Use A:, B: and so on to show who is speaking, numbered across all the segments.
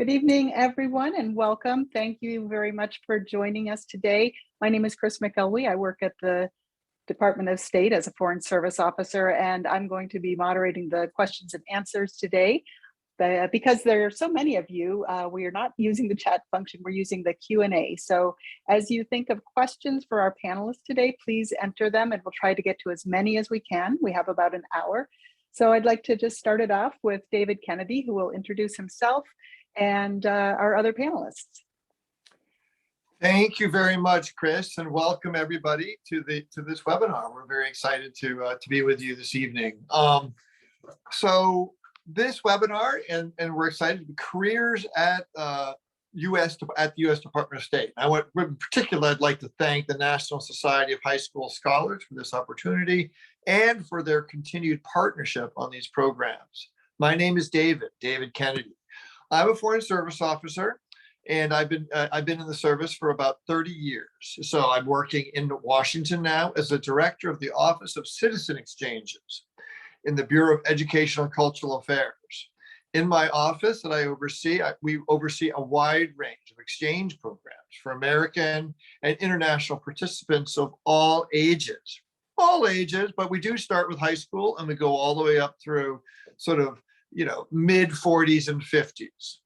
A: Good evening, everyone, and welcome. Thank you very much for joining us today. My name is Chris McElwee. I work at the Department of State as a Foreign Service Officer, and I'm going to be moderating the questions and answers today. Because there are so many of you, we are not using the chat function, we're using the Q&A. So as you think of questions for our panelists today, please enter them and we'll try to get to as many as we can. We have about an hour. So I'd like to just start it off with David Kennedy, who will introduce himself and our other panelists.
B: Thank you very much, Chris, and welcome everybody to this webinar. We're very excited to be with you this evening. So this webinar, and we're excited, careers at the U.S. Department of State. In particular, I'd like to thank the National Society of High School Scholars for this opportunity and for their continued partnership on these programs. My name is David Kennedy. I'm a Foreign Service Officer, and I've been in the service for about 30 years. So I'm working in Washington now as the director of the Office of Citizen Exchanges in the Bureau of Educational and Cultural Affairs. In my office that I oversee, we oversee a wide range of exchange programs for American and international participants of all ages, but we do start with high school and we go all the way up through sort of, mid 40s and 50s.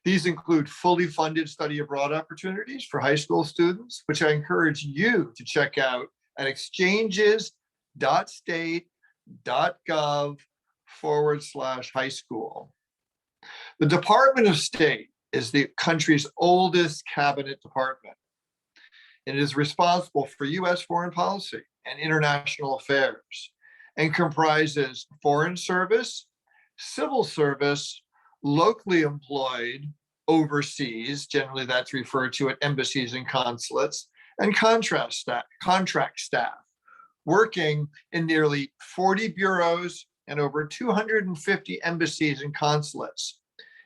B: These include fully funded study abroad opportunities for high school students, which I encourage you to check out at exchanges.state.gov/high school. The Department of State is the country's oldest cabinet department. It is responsible for U.S. foreign policy and international affairs and comprises foreign service, civil service, locally employed overseas, generally that's referred to at embassies and consulates, and contract staff, working in nearly 40 bureaus and over 250 embassies and consulates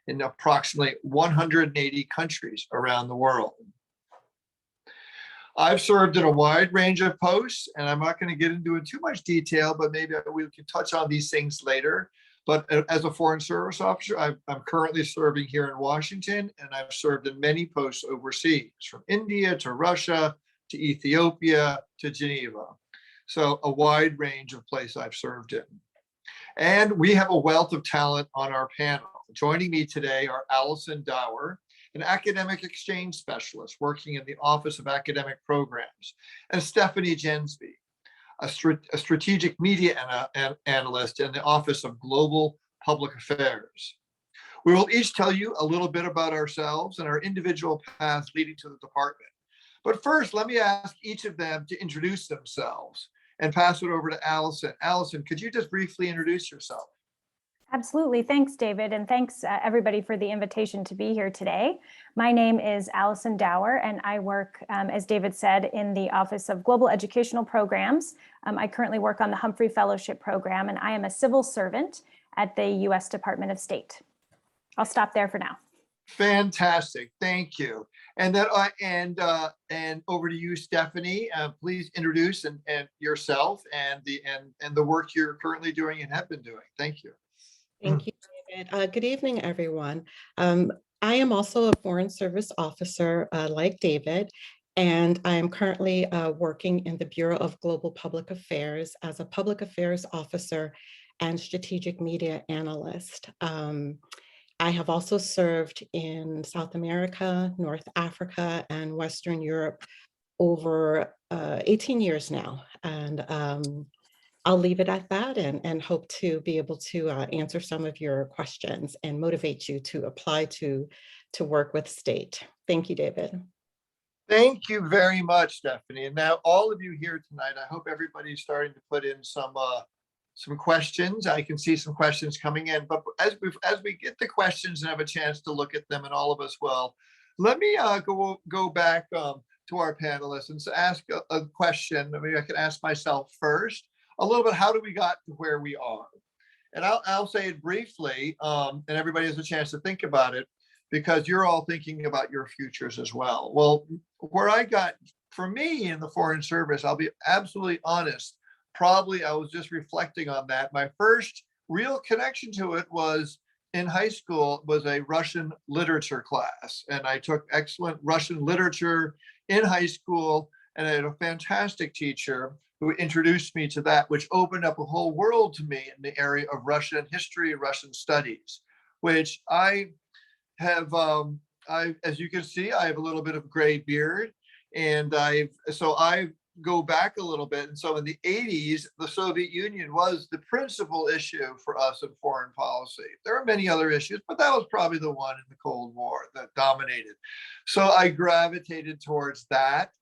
B: in approximately 180 countries around the world. I've served in a wide range of posts, and I'm not going to get into it too much detail, but maybe we can touch on these things later. But as a Foreign Service Officer, I'm currently serving here in Washington, and I've served in many posts overseas, from India to Russia to Ethiopia to Geneva. So a wide range of places I've served in. And we have a wealth of talent on our panel. Joining me today are Allison Dower, an academic exchange specialist working in the Office of Academic Programs, and Stephanie Jensby, a strategic media analyst in the Office of Global Public Affairs. We will each tell you a little bit about ourselves and our individual paths leading to the department. But first, let me ask each of them to introduce themselves and pass it over to Allison. Allison, could you just briefly introduce yourself?
C: Absolutely. Thanks, David. And thanks, everybody, for the invitation to be here today. My name is Allison Dower, and I work, as David said, in the Office of Global Educational Programs. I currently work on the Humphrey Fellowship Program, and I am a civil servant at the U.S. Department of State. I'll stop there for now.
B: Fantastic. Thank you. And then and over to you, Stephanie. Please introduce and yourself and the work you're currently doing and have been doing. Thank you.
D: Thank you, David. Good evening, everyone. I am also a Foreign Service Officer like David, and I am currently working in the Bureau of Global Public Affairs as a Public Affairs Officer and Strategic Media Analyst. I have also served in South America, North Africa, and Western Europe over 18 years now. And I'll leave it at that and hope to be able to answer some of your questions and motivate you to apply to work with state. Thank you, David.
B: Thank you very much, Stephanie. And now all of you here tonight, I hope everybody's starting to put in some questions. I can see some questions coming in, but as we get the questions and have a chance to look at them, and all of us will, let me go back to our panelists and ask a question. Maybe I could ask myself first. A little bit, how do we got to where we are? And I'll say it briefly, and everybody has a chance to think about it, because you're all thinking about your futures as well. Well, where I got, for me in the Foreign Service, I'll be absolutely honest, probably I was just reflecting on that. My first real connection to it was in high school was a Russian literature class, and I took excellent Russian literature in high school, and I had a fantastic teacher who introduced me to that, which opened up a whole world to me in the area of Russian history, Russian studies, which I have, as you can see, I have a little bit of gray beard, and I go back a little bit. And so in the 80s, the Soviet Union was the principal issue for us in foreign policy. There are many other issues, but that was probably the one in the Cold War that dominated. So I gravitated towards that.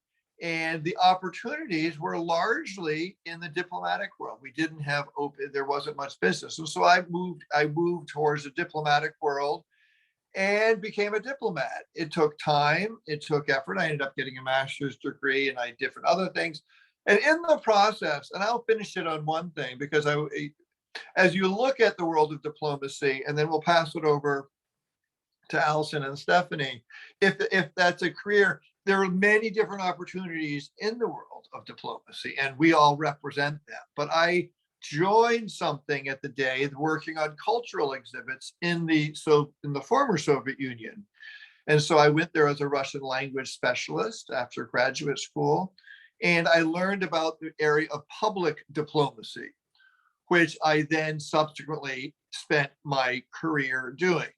B: And the opportunities were largely in the diplomatic world. We didn't have there wasn't much business. And so I moved towards the diplomatic world and became a diplomat. It took time, it took effort. I ended up getting a master's degree and I different other things. And in the process, and I'll finish it on one thing, because as you look at the world of diplomacy, and then we'll pass it over to Allison and Stephanie, if that's a career, there are many different opportunities in the world of diplomacy, and we all represent them. But I joined something at the day working on cultural exhibits in the former Soviet Union. And so I went there as a Russian language specialist after graduate school, and I learned about the area of public diplomacy, which I then subsequently spent my career doing.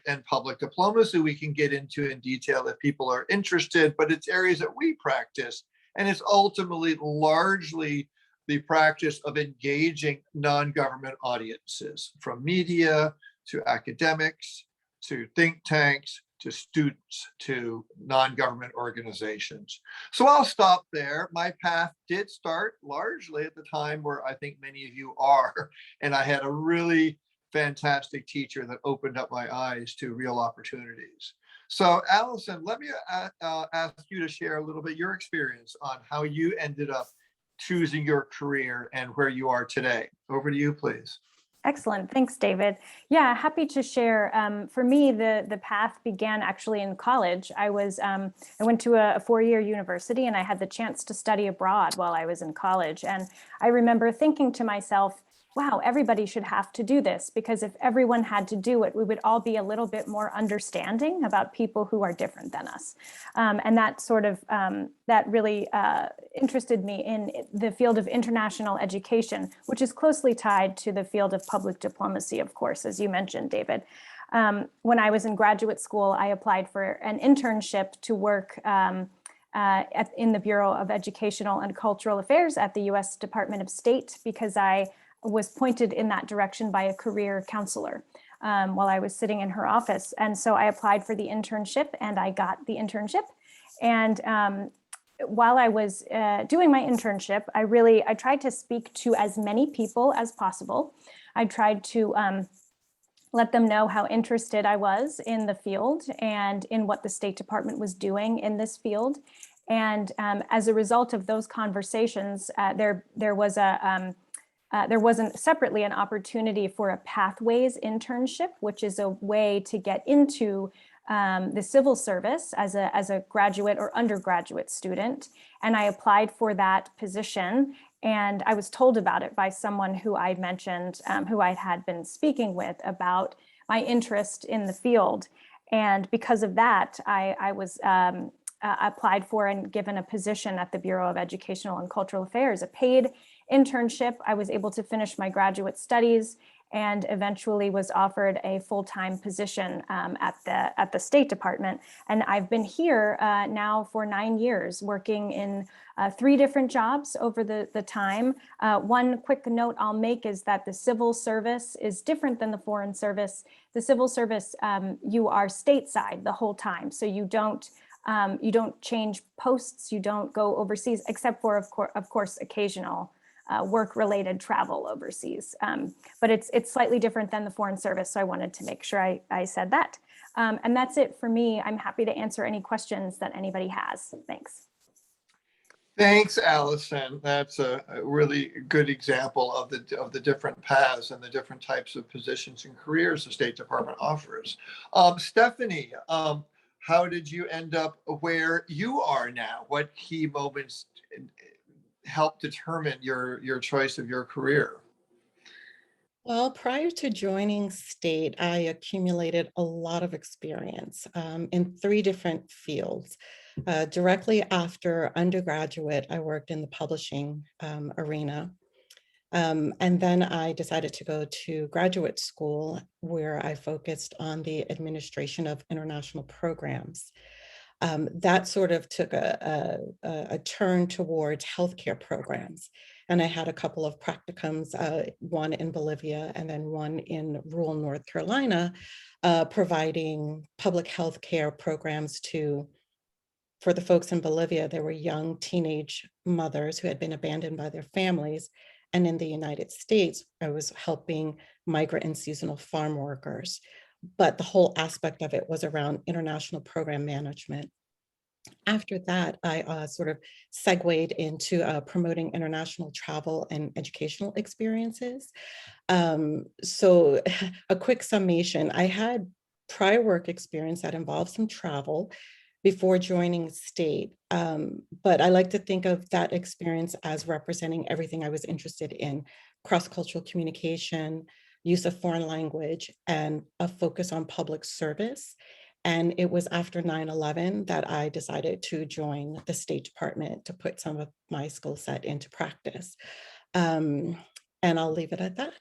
B: And public diplomacy we can get into in detail if people are interested, but it's areas that we practice, and it's ultimately largely the practice of engaging non-government audiences, from media to academics, to think tanks, to students, to non-government organizations. So I'll stop there. My path did start largely at the time where I think many of you are, and I had a really fantastic teacher that opened up my eyes to real opportunities. So Allison, let me ask you to share a little bit your experience on how you ended up choosing your career and where you are today. Over to you, please.
C: Excellent. Thanks, David. Yeah, happy to share. For me, the path began actually in college. I went to a four-year university, and I had the chance to study abroad while I was in college. And I remember thinking to myself, wow, everybody should have to do this, because if everyone had to do it, we would all be a little bit more understanding about people who are different than us. And that sort of, that really interested me in the field of international education, which is closely tied to the field of public diplomacy, of course, as you mentioned, David. When I was in graduate school, I applied for an internship to work in the Bureau of Educational and Cultural Affairs at the U.S. Department of State, because I was pointed in that direction by a career counselor while I was sitting in her office. And so I applied for the internship, and I got the internship. And while I was doing my internship, I tried to speak to as many people as possible. I tried to let them know how interested I was in the field and in what the State Department was doing in this field. And as a result of those conversations, there wasn't separately an opportunity for a pathways internship, which is a way to get into the civil service as a graduate or undergraduate student. And I applied for that position, and I was told about it by someone who I mentioned, who I had been speaking with about my interest in the field. And because of that, I was applied for and given a position at the Bureau of Educational and Cultural Affairs, a paid internship. I was able to finish my graduate studies and eventually was offered a full-time position at the State Department. And I've been here now for 9 years, working in 3 different jobs over the time. One quick note I'll make is that the civil service is different than the foreign service. The civil service, you are stateside the whole time, so you don't change posts, you don't go overseas, except for, of course, occasional work-related travel overseas. But it's slightly different than the foreign service, so I wanted to make sure I said that. And that's it for me. I'm happy to answer any questions that anybody has. Thanks.
B: Thanks, Allison. That's a really good example of the different paths and the different types of positions and careers the State Department offers. Stephanie, how did you end up where you are now? What key moments help determine your choice of your career?
D: Well, prior to joining state, I accumulated a lot of experience in 3 different fields. Directly after undergraduate, I worked in the publishing arena. And then I decided to go to graduate school where I focused on the administration of international programs. That sort of took a turn towards healthcare programs. And I had a couple of practicums, one in Bolivia and then one in rural North Carolina, providing public health care programs for the folks in Bolivia. There were young teenage mothers who had been abandoned by their families. And in the United States, I was helping migrant and seasonal farm workers. But the whole aspect of it was around international program management. After that, I sort of segued into promoting international travel and educational experiences. So a quick summation, I had prior work experience that involved some travel before joining state. But I like to think of that experience as representing everything I was interested in: cross-cultural communication, use of foreign language, and a focus on public service. And it was after 9/11 that I decided to join the State Department to put some of my skill set into practice. Um, and I'll leave it at that.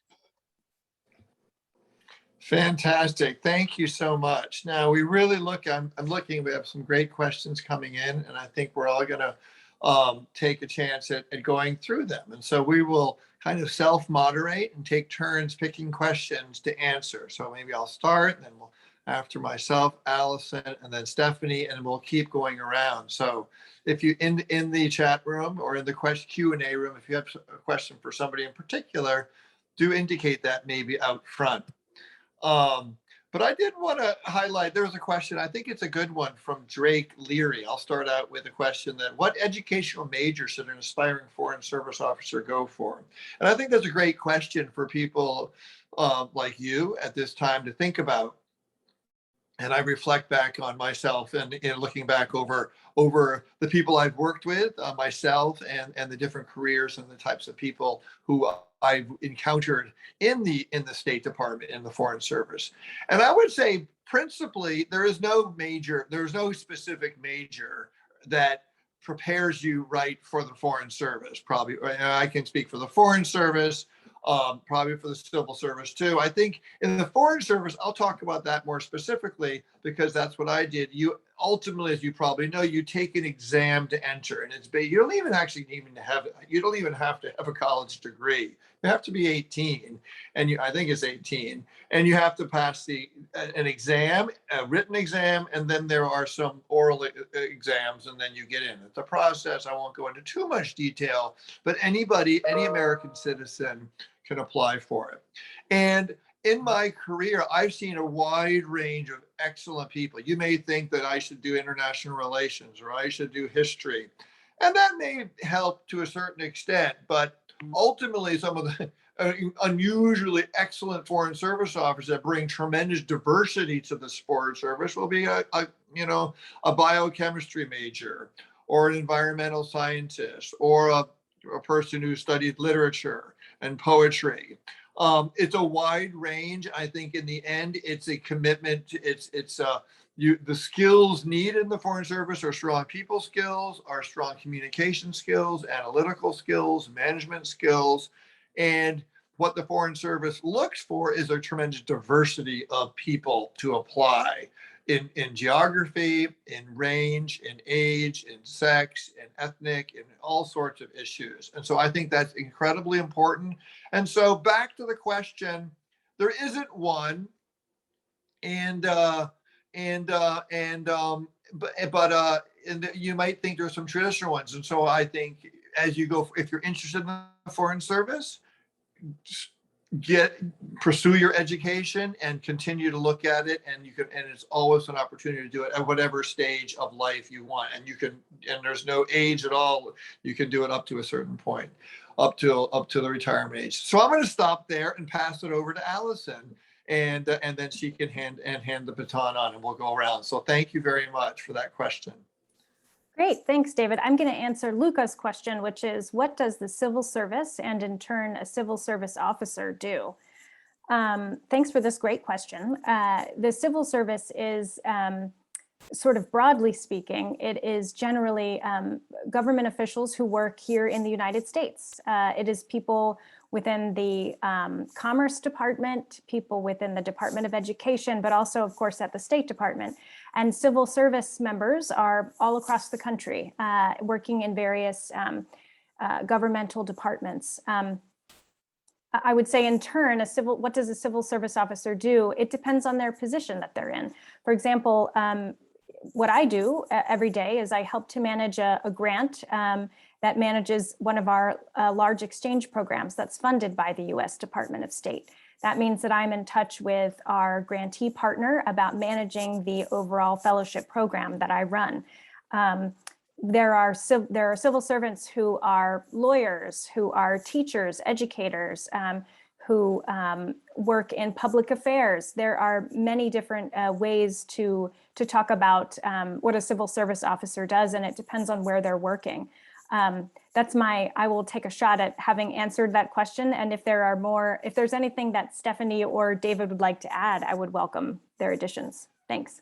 B: Fantastic. Thank you so much. Now we really I'm looking, we have some great questions coming in, and I think we're all going to take a chance at going through them. And so we will kind of self-moderate and take turns picking questions to answer. So maybe I'll start, and then we'll, after myself, Allison, and then Stephanie, and we'll keep going around. So if you in the chat room or in the Q&A room, if you have a question for somebody in particular, do indicate that maybe out front. But I did want to highlight, there was a question, I think it's a good one, from Drake Leary. I'll start out with a question that, what educational major should an aspiring foreign service officer go for? And I think that's a great question for people like you at this time to think about. And I reflect back on myself and looking back over the people I've worked with, myself, and the different careers and the types of people who I've encountered in the State Department, in the Foreign Service. And I would say principally, there's no specific major that prepares you right for the Foreign Service. Probably, I can speak for the Foreign Service, probably for the civil service too. I think in the Foreign Service, I'll talk about that more specifically because that's what I did. You ultimately, as you probably know, you take an exam to enter, and you don't even have to have a college degree. You have to be 18, and I think it's 18, and you have to pass an exam, a written exam, and then there are some oral exams, and then you get in. It's a process. I won't go into too much detail, but any American citizen can apply for it. And in my career, I've seen a wide range of excellent people. You may think that I should do international relations or I should do history, and that may help to a certain extent, but ultimately some of the unusually excellent Foreign Service officers that bring tremendous diversity to the Foreign Service will be a biochemistry major or an environmental scientist or a person who studied literature and poetry. It's a wide range. I think in the end, it's a commitment. The skills needed in the Foreign Service are strong people skills, are strong communication skills, analytical skills, management skills. And what the Foreign Service looks for is a tremendous diversity of people to apply in geography, in range, in age, in sex, in ethnic, in all sorts of issues. And so I think that's incredibly important. And so back to the question, there isn't one, and you might think there's some traditional ones. And so I think as you go, if you're interested in the Foreign Service, pursue your education and continue to look at it, and it's always an opportunity to do it at whatever stage of life you want, and there's no age at all. You can do it up to a certain point, up to the retirement age. So I'm going to stop there and pass it over to Allison, and then she can hand the baton on, and we'll go around. So thank you very much for that question.
C: Great, thanks, David. I'm going to answer Luca's question, which is, what does the civil service and in turn a civil service officer do? Thanks for this great question. The civil service is, sort of broadly speaking, it is generally government officials who work here in the United States. It is people within the Commerce Department, people within the Department of Education, but also, of course, at the State Department. And civil service members are all across the country, working in various governmental departments. I would say in turn, what does a civil service officer do? It depends on their position that they're in. For example, what I do every day is I help to manage a grant that manages one of our large exchange programs that's funded by the US Department of State. That means that I'm in touch with our grantee partner about managing the overall fellowship program that I run. There are civil servants who are lawyers, who are teachers, educators, who work in public affairs. There are many different ways to talk about what a civil service officer does, and it depends on where they're working. I will take a shot at having answered that question. And if there's anything that Stephanie or David would like to add, I would welcome their additions. Thanks.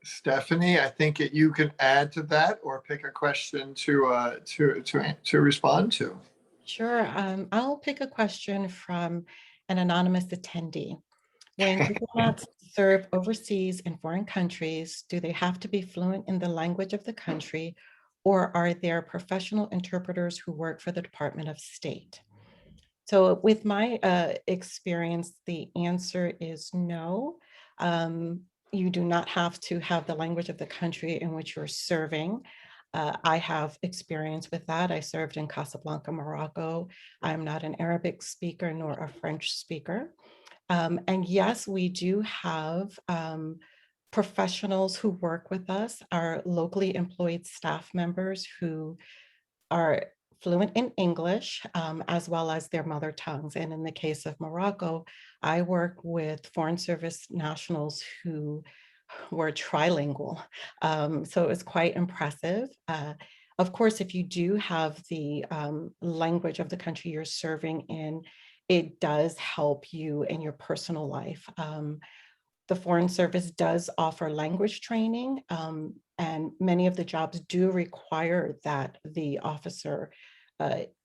B: Stephanie, I think you can add to that or pick a question to respond to.
D: Sure. I'll pick a question from an anonymous attendee. When diplomats serve overseas in foreign countries, do they have to be fluent in the language of the country, or are there professional interpreters who work for the Department of State? So with my experience, the answer is no. You do not have to have the language of the country in which you're serving. I have experience with that. I served in Casablanca, Morocco. I'm not an Arabic speaker nor a French speaker. And yes, we do have professionals who work with us, our locally employed staff members who are fluent in English, as well as their mother tongues. And in the case of Morocco, I work with Foreign Service nationals who were trilingual. So it was quite impressive. Of course, if you do have the language of the country you're serving in, it does help you in your personal life. The Foreign Service does offer language training, and many of the jobs do require that the officer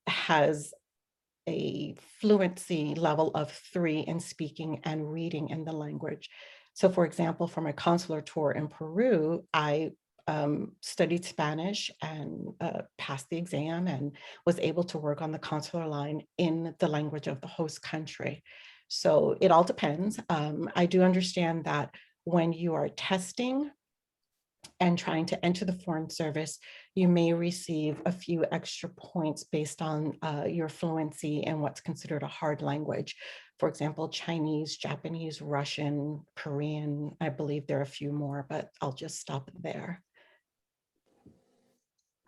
D: has a fluency level of 3 in speaking and reading in the language. So for example, for my consular tour in Peru, I studied Spanish and passed the exam and was able to work on the consular line in the language of the host country. So it all depends. I do understand that when you are testing and trying to enter the Foreign Service, you may receive a few extra points based on your fluency in what's considered a hard language. For example, Chinese, Japanese, Russian, Korean. I believe there are a few more, but I'll just stop there.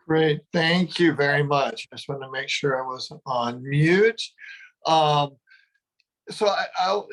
B: Great, thank you very much. I just want to make sure I wasn't on mute. So I'll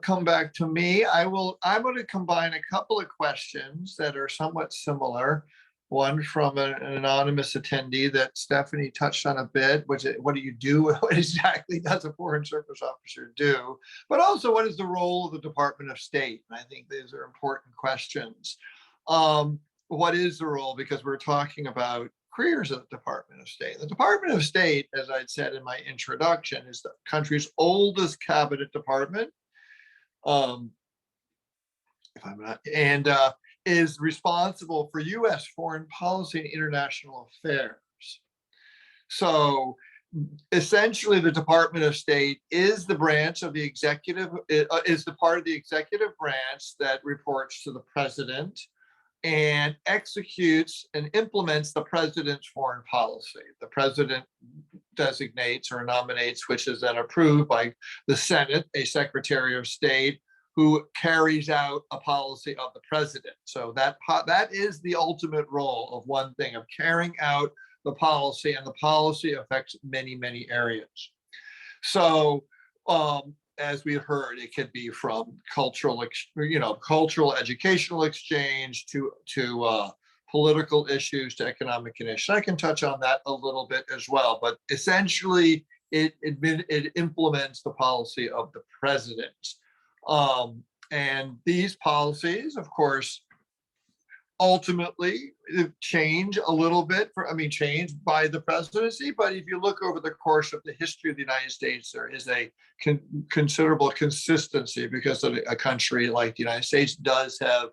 B: come back to me. I'm going to combine a couple of questions that are somewhat similar. One from an anonymous attendee that Stephanie touched on a bit, which what do you do? What exactly does a Foreign Service officer do? But also, what is the role of the Department of State? And I think these are important questions. What is the role? Because we're talking about careers at the Department of State. The Department of State, as I said in my introduction, is the country's oldest cabinet department. Is responsible for U.S. foreign policy and international affairs. So essentially, the Department of State is the branch of the executive, is the part of the executive branch that reports to the president and executes and implements the president's foreign policy. The president designates or nominates, which is then approved by the Senate, a Secretary of State who carries out a policy of the president. So that is the ultimate role of one thing, of carrying out the policy, and the policy affects many, many areas. So as we heard, it could be from cultural educational exchange to political issues to economic conditions. I can touch on that a little bit as well, but essentially it implements the policy of the president. And these policies, of course, ultimately change a little bit changed by the presidency. But if you look over the course of the history of the United States, there is a considerable consistency because of a country like the United States does have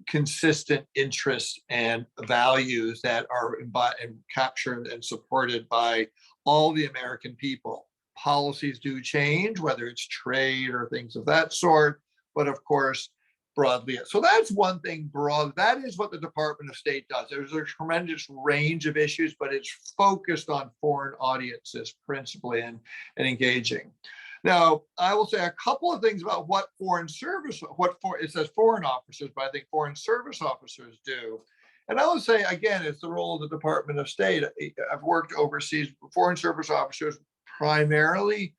B: consistent interests and values that are captured and supported by all the American people. Policies do change, whether it's trade or things of that sort, but of course, broadly. So that's one thing broad. That is what the Department of State does. There's a tremendous range of issues, but it's focused on foreign audiences principally and engaging. Now, I will say a couple of things about what it says foreign officers, but I think foreign service officers do. And I would say, again, it's the role of the Department of State. I've worked overseas. Foreign service officers primarily,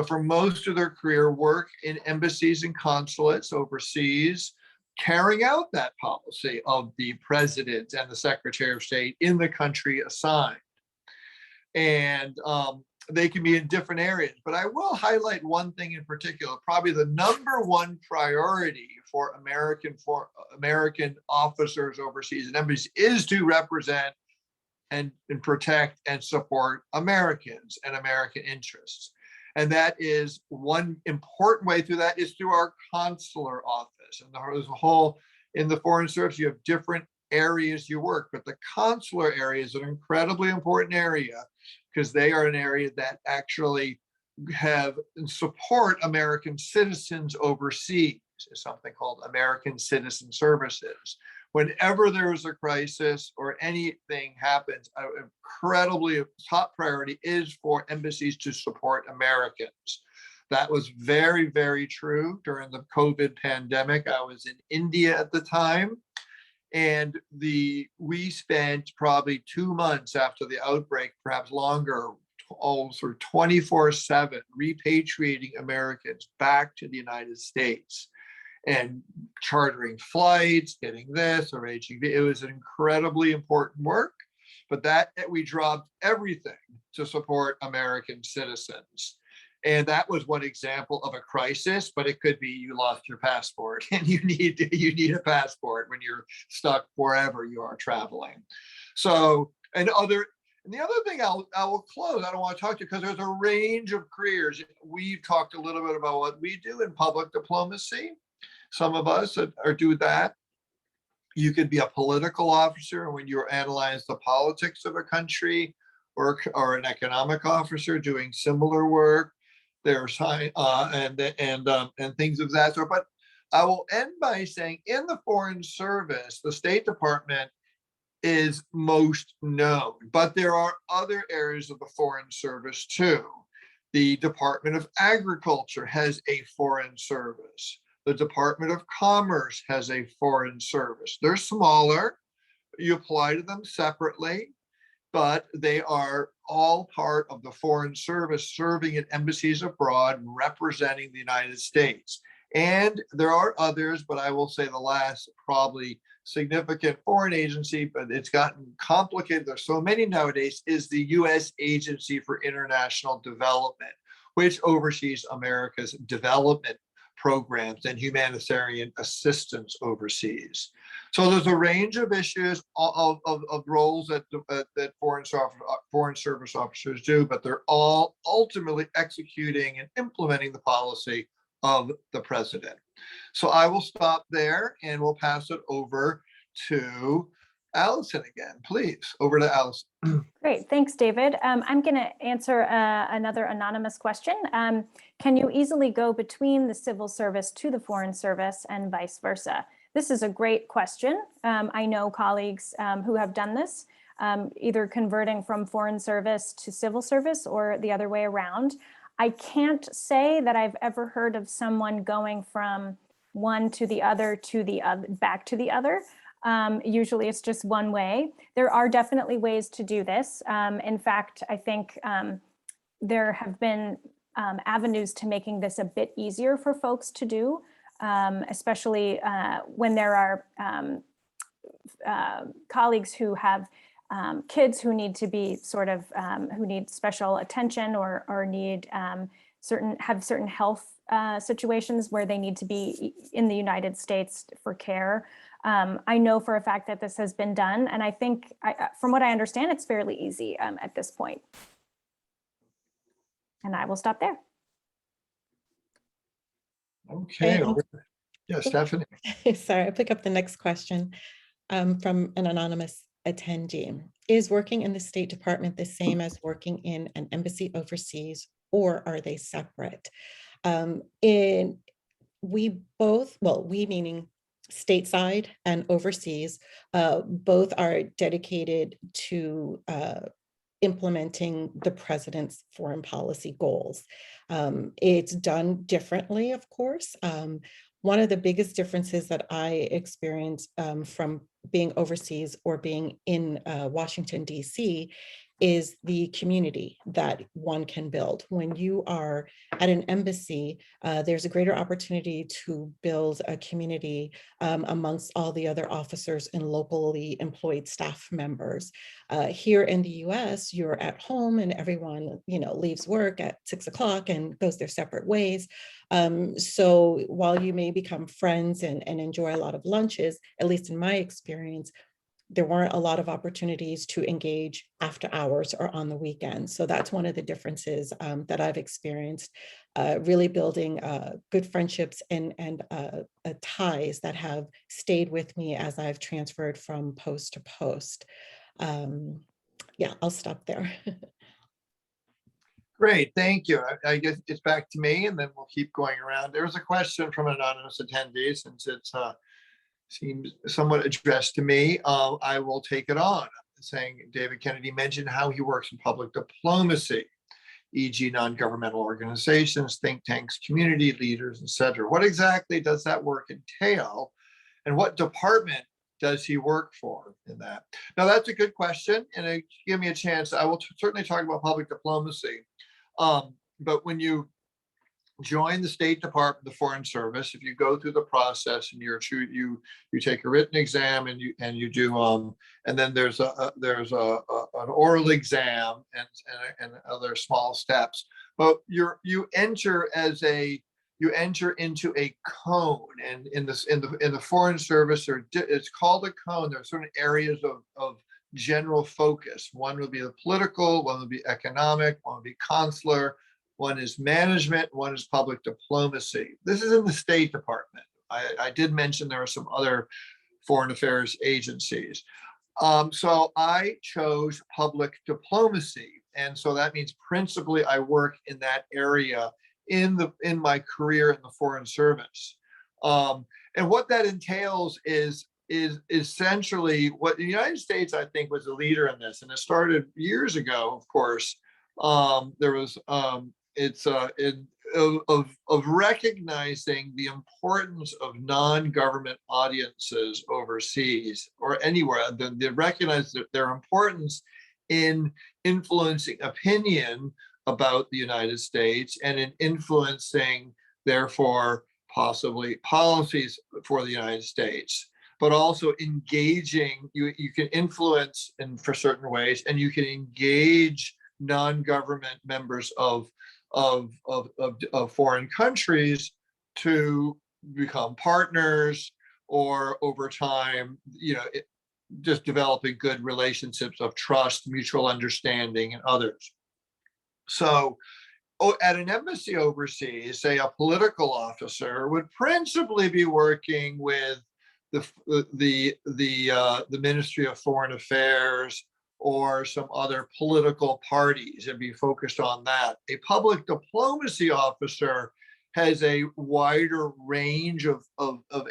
B: for most of their career, work in embassies and consulates overseas, carrying out that policy of the president and the Secretary of State in the country assigned. And they can be in different areas, but I will highlight one thing in particular. Probably the number one priority for American officers overseas in embassies is to represent and protect and support Americans and American interests. And that is one important way through that is through our consular office. And there's a whole, in the Foreign Service, you have different areas you work, but the consular area is an incredibly important area because they are an area that actually have and support American citizens overseas. Is something called American Citizen Services. Whenever there is a crisis or anything happens, an incredibly top priority is for embassies to support Americans. That was very, very true during the COVID pandemic. I was in India at the time, and we spent probably 2 months after the outbreak, perhaps longer, sort of 24/7 repatriating Americans back to the United States and chartering flights, getting this, arranging. It was an incredibly important work, but that we dropped everything to support American citizens. And that was one example of a crisis, but it could be you lost your passport and you need a passport when you're stuck wherever you are traveling. So, the other thing I will close, I don't want to talk to you because there's a range of careers. We've talked a little bit about what we do in public diplomacy. Some of us do that. You could be a political officer when you analyze the politics of a country, or an economic officer doing similar work. There's and things of that sort. But I will end by saying, in the Foreign Service, the State Department is most known, but there are other areas of the Foreign Service too. The Department of Agriculture has a Foreign Service. The Department of Commerce has a Foreign Service. They're smaller. You apply to them separately, but they are all part of the Foreign Service, serving at embassies abroad, representing the United States. And there are others, but I will say the last probably significant foreign agency, but it's gotten complicated. There's so many nowadays, is the U.S. Agency for International Development, which oversees America's development programs and humanitarian assistance overseas. So there's a range of issues of roles that foreign service officers do, but they're all ultimately executing and implementing the policy of the president. So I will stop there and we'll pass it over to Allison again, please. Over to Allison.
C: Great, thanks, David. I'm going to answer another anonymous question. Can you easily go between the civil service to the foreign service and vice versa? This is a great question. I know colleagues who have done this, either converting from foreign service to civil service or the other way around. I can't say that I've ever heard of someone going from one to the other back to the other. Usually it's just one way. There are definitely ways to do this. In fact, I think there have been avenues to making this a bit easier for folks to do, especially when there are colleagues who have kids who need to be sort of, who need special attention or need have certain health situations where they need to be in the United States for care. I know for a fact that this has been done, and I think, from what I understand, it's fairly easy at this point. And I will stop there.
B: Okay.
D: And-
B: Yeah, Stephanie.
D: Sorry, I'll pick up the next question from an anonymous attendee. Is working in the State Department the same as working in an embassy overseas, or are they separate? We both, well, we meaning stateside and overseas, both are dedicated to implementing the president's foreign policy goals. It's done differently, of course. One of the biggest differences that I experienced from being overseas or being in Washington, D.C. is the community that one can build. When you are at an embassy, there's a greater opportunity to build a community amongst all the other officers and locally employed staff members. Here in the US, you're at home and everyone, leaves work at 6 o'clock and goes their separate ways. So while you may become friends and enjoy a lot of lunches, at least in my experience, there weren't a lot of opportunities to engage after hours or on the weekends. So that's one of the differences that I've experienced, really building good friendships and ties that have stayed with me as I've transferred from post to post. Yeah, I'll stop there.
B: Great, thank you. I guess it's back to me, and then we'll keep going around. There was a question from an anonymous attendee, since it's seems somewhat addressed to me. I will take it on, saying David Kennedy mentioned how he works in public diplomacy, e.g. non-governmental organizations, think tanks, community leaders, etc. What exactly does that work entail, and what department does he work for in that? Now, that's a good question, and give me a chance. I will certainly talk about public diplomacy. But when you join the State Department, the Foreign Service, if you go through the process and you take a written exam and you do and then there's an oral exam and other small steps. But you enter into a cone, and in the Foreign Service, it's called a cone. There are certain areas of general focus. One will be the political, one will be economic, one will be consular, one is management, one is public diplomacy. This is in the State Department. I did mention there are some other foreign affairs agencies. So I chose public diplomacy. And so that means principally I work in that area in my career in the Foreign Service. And what that entails is essentially what the United States, I think, was a leader in this. And it started years ago, of course. There was of recognizing the importance of non-government audiences overseas or anywhere. They recognize their importance in influencing opinion about the United States and in influencing, therefore, possibly policies for the United States, but also engaging. You can influence for certain ways, and you can engage non-government members of foreign countries to become partners, or over time, just developing good relationships of trust, mutual understanding, and others. So at an embassy overseas, say a political officer would principally be working with the Ministry of Foreign Affairs or some other political parties and be focused on that. A public diplomacy officer has a wider range of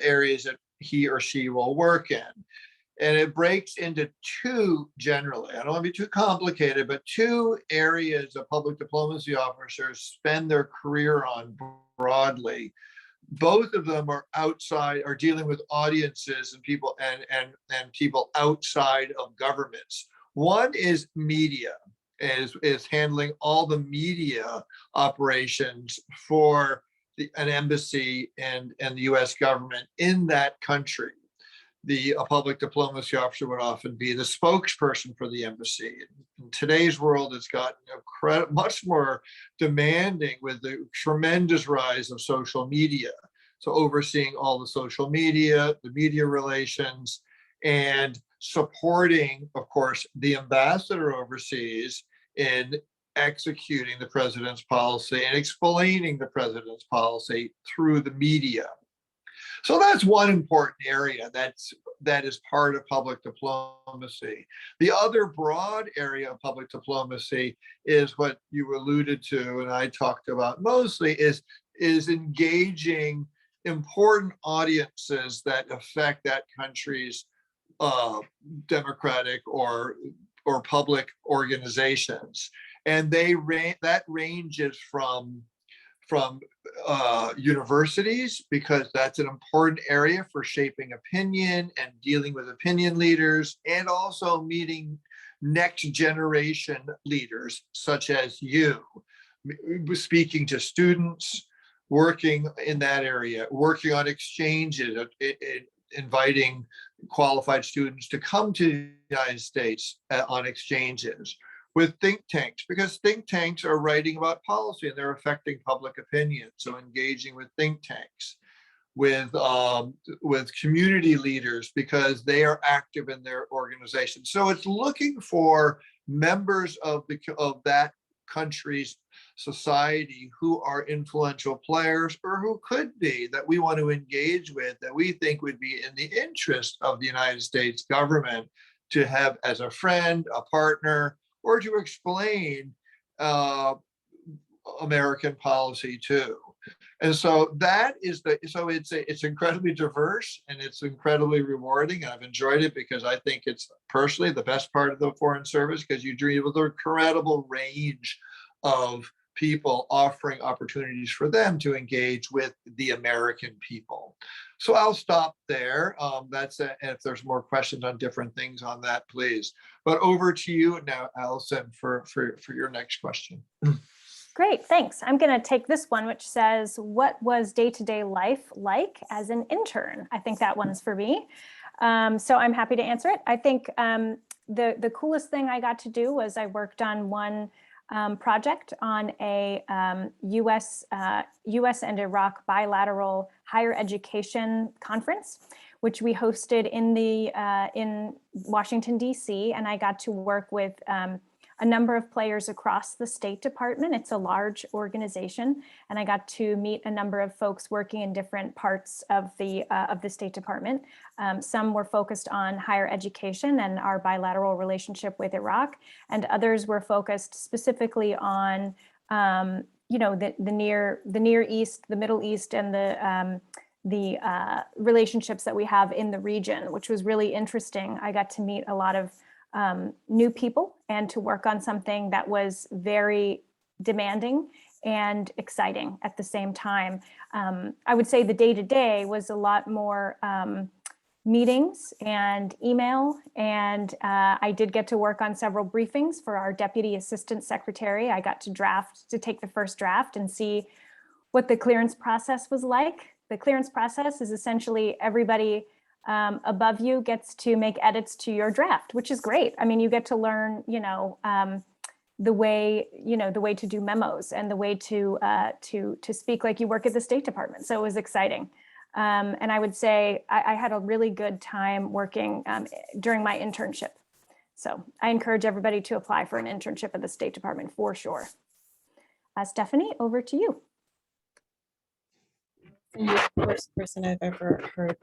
B: areas that he or she will work in. And it breaks into two generally. I don't want to be too complicated, but two areas that public diplomacy officers spend their career on broadly. Both of them are dealing with audiences and people and people outside of governments. One is media, is handling all the media operations for an embassy and the US government in that country. a public diplomacy officer would often be the spokesperson for the embassy. In today's world, it's gotten much more demanding with the tremendous rise of social media. So overseeing all the social media, the media relations, and supporting, of course, the ambassador overseas in executing the president's policy and explaining the president's policy through the media. So that's one important area that is part of public diplomacy. The other broad area of public diplomacy is what you alluded to, and I talked about mostly, is engaging important audiences that affect that country's democratic or public organizations, and that ranges from universities, because that's an important area for shaping opinion and dealing with opinion leaders, and also meeting next generation leaders such as you, speaking to students, working in that area, working on exchanges, inviting qualified students to come to the United States on exchanges, with think tanks, because think tanks are writing about policy and they're affecting public opinion. So engaging with think tanks, with community leaders, because they are active in their organization. So it's looking for members of that country's society who are influential players, or who could be, that we want to engage with, that we think would be in the interest of the United States government to have as a friend, a partner, or to explain American policy too. And so it's incredibly diverse and it's incredibly rewarding. And I've enjoyed it because I think it's personally the best part of the Foreign Service, because you deal with an incredible range of people, offering opportunities for them to engage with the American people. So I'll stop there. And if there's more questions on different things on that, please. But over to you now, Allison, for your next question.
C: Great, thanks. I'm going to take this one, which says, what was day-to-day life like as an intern? I think that one's for me. So I'm happy to answer it. I think the coolest thing I got to do was I worked on one project on a US and Iraq bilateral higher education conference, which we hosted in Washington, D.C. And I got to work with a number of players across the State Department. It's a large organization, and I got to meet a number of folks working in different parts of the State Department. Some were focused on higher education and our bilateral relationship with Iraq, and others were focused specifically on the Near East, the Middle East, and the relationships that we have in the region, which was really interesting. I got to meet a lot of new people and to work on something that was very demanding and exciting at the same time. I would say the day-to-day was a lot more meetings and email, and I did get to work on several briefings for our Deputy Assistant Secretary. I got to take the first draft and see what the clearance process was like. The clearance process is essentially everybody above you gets to make edits to your draft, which is great. I mean, you get to learn, the way to do memos and the way to speak like you work at the State Department. So it was exciting. And I would say I had a really good time working during my internship. So I encourage everybody to apply for an internship at the State Department for sure. Stephanie, over to you.
D: You're the first person I've ever heard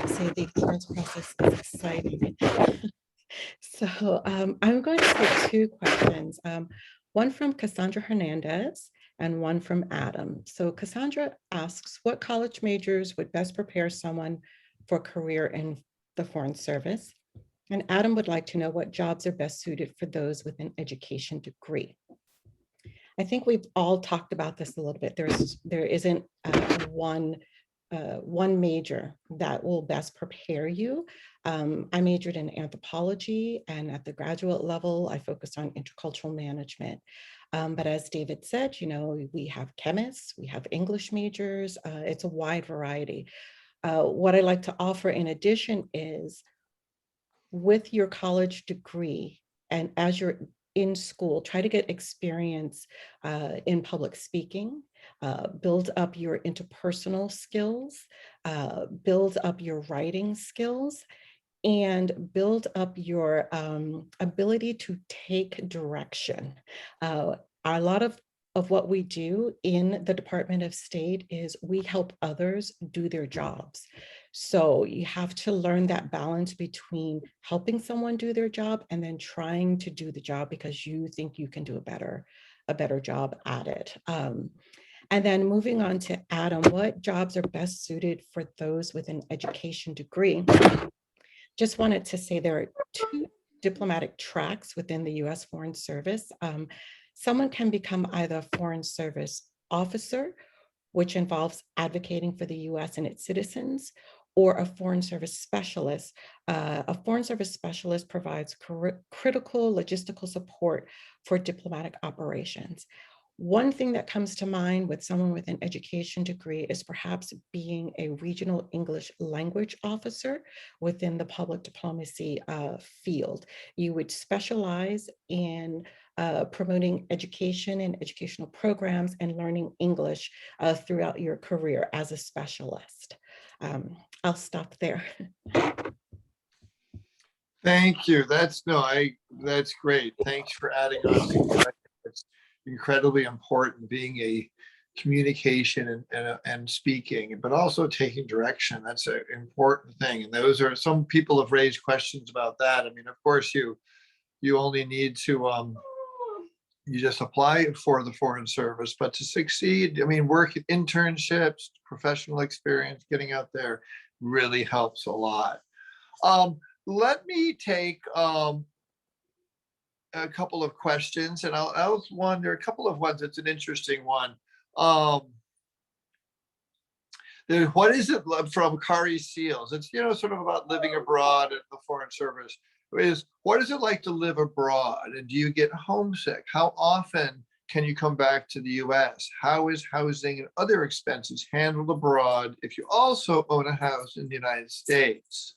D: say the clearance process is exciting. So I'm going to take two questions, one from Cassandra Hernandez and one from Adam. So Cassandra asks, what college majors would best prepare someone for a career in the Foreign Service? And Adam would like to know what jobs are best suited for those with an education degree. I think we've all talked about this a little bit. There isn't one major that will best prepare you. I majored in anthropology, and at the graduate level, I focused on intercultural management. But as David said, we have chemists, we have English majors. It's a wide variety. What I like to offer in addition is, with your college degree and as you're in school, try to get experience in public speaking, build up your interpersonal skills, build up your writing skills, and build up your ability to take direction. A lot of what we do in the Department of State is we help others do their jobs. So you have to learn that balance between helping someone do their job and then trying to do the job because you think you can do a better job at it. And then moving on to Adam, what jobs are best suited for those with an education degree? Just wanted to say there are two diplomatic tracks within the U.S. Foreign Service. Someone can become either a Foreign Service officer, which involves advocating for the U.S. and its citizens, or a Foreign Service specialist. A Foreign Service specialist provides critical logistical support for diplomatic operations. One thing that comes to mind with someone with an education degree is perhaps being a regional English language officer within the public diplomacy field. You would specialize in promoting education and educational programs and learning English throughout your career as a specialist. I'll stop there.
B: Thank you. That's great. Thanks for adding on. It's incredibly important being a communication and speaking, but also taking direction. That's an important thing. And those are, some people have raised questions about that. I mean, of course, you only need to you just apply for the Foreign Service, but to succeed, I mean, work internships, professional experience, getting out there really helps a lot. Let me take a couple of questions, and I'll wonder a couple of ones. It's an interesting one. What is it from Kari Seals? It's, sort of about living abroad in the Foreign Service. What is it like to live abroad, and do you get homesick? How often can you come back to the US? How is housing and other expenses handled abroad if you also own a house in the United States?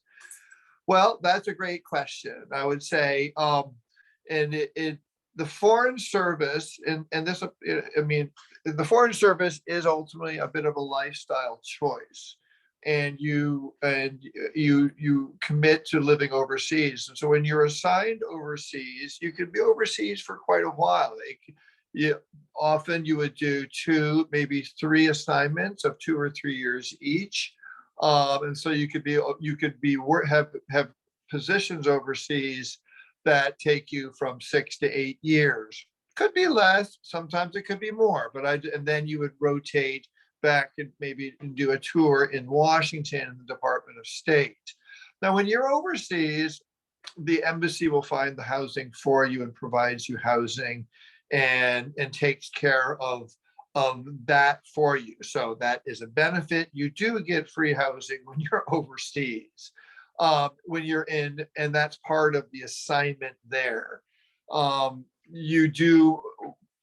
B: Well, that's a great question. I would say, the Foreign Service, and this, I mean, the Foreign Service is ultimately a bit of a lifestyle choice, and you commit to living overseas. And so when you're assigned overseas, you could be overseas for quite a while. Often you would do 2, maybe 3 assignments of 2 or 3 years each. And so you could have positions overseas that take you from 6 to 8 years. Could be less, sometimes it could be more, and then you would rotate back and maybe do a tour in Washington in the Department of State. Now, when you're overseas, the embassy will find the housing for you and provides you housing and takes care of that for you. So that is a benefit. You do get free housing when you're overseas, when you're in, and that's part of the assignment there.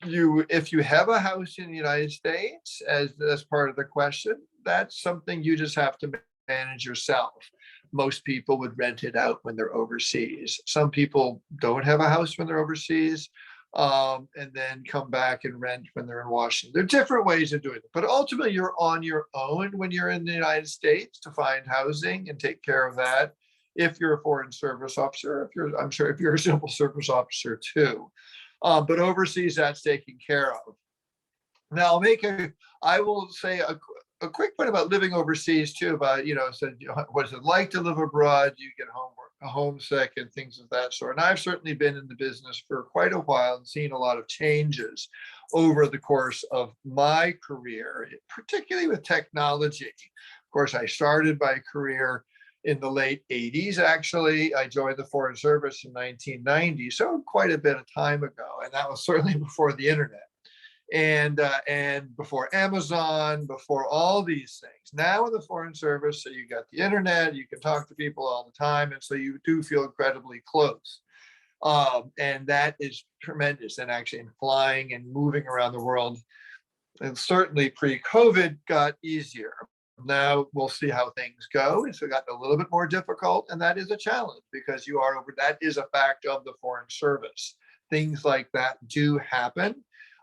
B: If you have a house in the United States, as part of the question, that's something you just have to manage yourself. Most people would rent it out when they're overseas. Some people don't have a house when they're overseas, and then come back and rent when they're in Washington. There are different ways of doing it, but ultimately you're on your own when you're in the United States to find housing and take care of that. If you're a Foreign Service officer, I'm sure if you're a civil service officer too. But overseas, that's taken care of. Now, I will say a quick point about living overseas too, about, what is it like to live abroad? You get homesick and things of that sort. And I've certainly been in the business for quite a while and seen a lot of changes over the course of my career, particularly with technology. Of course, I started my career in the late 80s. Actually, I joined the Foreign Service in 1990, so quite a bit of time ago. And that was certainly before the internet and before Amazon, before all these things. Now in the Foreign Service, so you got the internet, you can talk to people all the time. And so you do feel incredibly close. And that is tremendous. And actually in flying and moving around the world, and certainly pre-COVID got easier. Now we'll see how things go. It's gotten a little bit more difficult, and that is a challenge because that is a fact of the Foreign Service. Things like that do happen.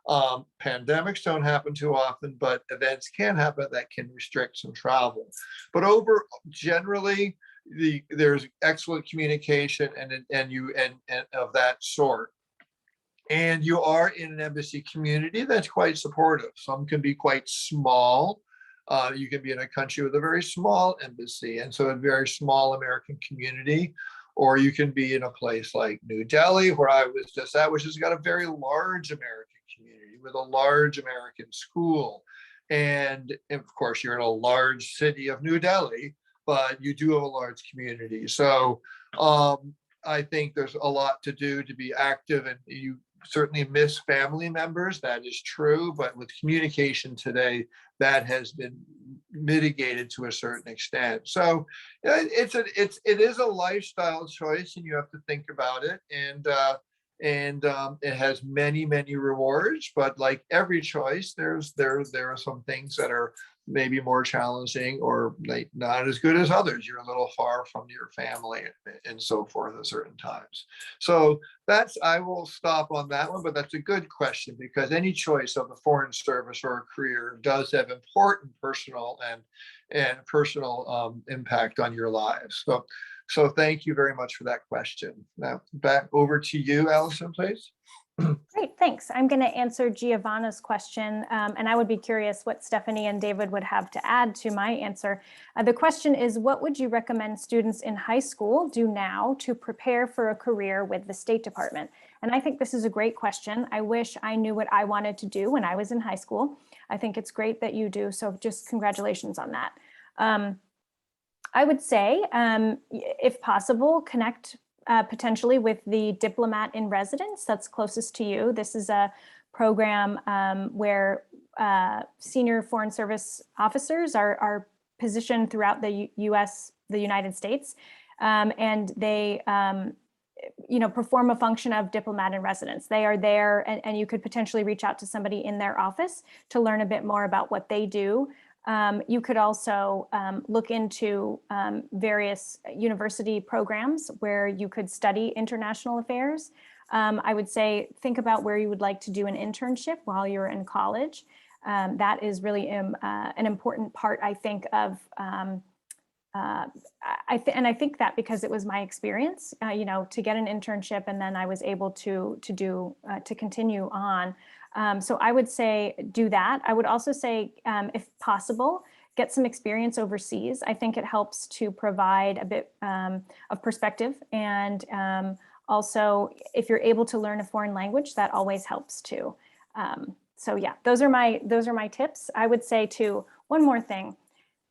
B: Pandemics don't happen too often, but events can happen that can restrict some travel. But generally, there's excellent communication and of that sort. And you are in an embassy community that's quite supportive. Some can be quite small. You can be in a country with a very small embassy, and so a very small American community, or you can be in a place like New Delhi, where I was just at, which has got a very large American community with a large American school. And of course, you're in a large city of New Delhi, but you do have a large community. So I think there's a lot to do to be active, and you certainly miss family members. That is true, but with communication today, that has been mitigated to a certain extent. So it is a lifestyle choice, and you have to think about it. And it has many rewards, but like every choice, there are some things that are maybe more challenging or not as good as others. You're a little far from your family and so forth at certain times. So I will stop on that one, but that's a good question, because any choice of the Foreign Service or a career does have important personal and personal impact on your lives. So thank you very much for that question. Now back over to you, Allison, please.
C: Great, thanks. I'm going to answer Giovanna's question, and I would be curious what Stephanie and David would have to add to my answer. The question is, what would you recommend students in high school do now to prepare for a career with the State Department? And I think this is a great question. I wish I knew what I wanted to do when I was in high school. I think it's great that you do, so just congratulations on that. I would say, if possible, connect potentially with the diplomat in residence that's closest to you. This is a program where senior Foreign Service officers are positioned throughout the United States, and they perform a function of diplomat in residence. They are there, and you could potentially reach out to somebody in their office to learn a bit more about what they do. You could also look into various university programs where you could study international affairs. I would say think about where you would like to do an internship while you're in college. That is really an important part, I think, of I think that because it was my experience, to get an internship, and then I was able to continue on. So I would say do that. I would also say, if possible, get some experience overseas. I think it helps to provide a bit of perspective, and also if you're able to learn a foreign language, that always helps too. So yeah, those are my tips. I would say too, one more thing.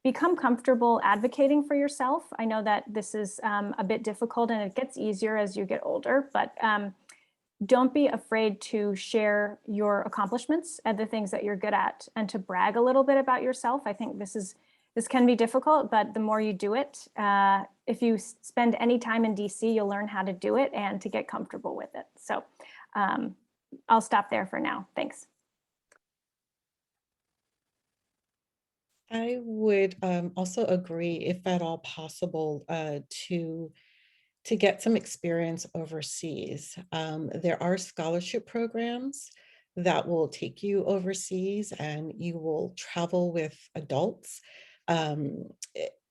C: Become comfortable advocating for yourself. I know that this is a bit difficult, and it gets easier as you get older, but don't be afraid to share your accomplishments and the things that you're good at, and to brag a little bit about yourself. I think this can be difficult, but the more you do it, if you spend any time in DC, you'll learn how to do it and to get comfortable with it. So I'll stop there for now. Thanks.
D: I would also agree, if at all possible, to get some experience overseas. There are scholarship programs that will take you overseas, and you will travel with adults, and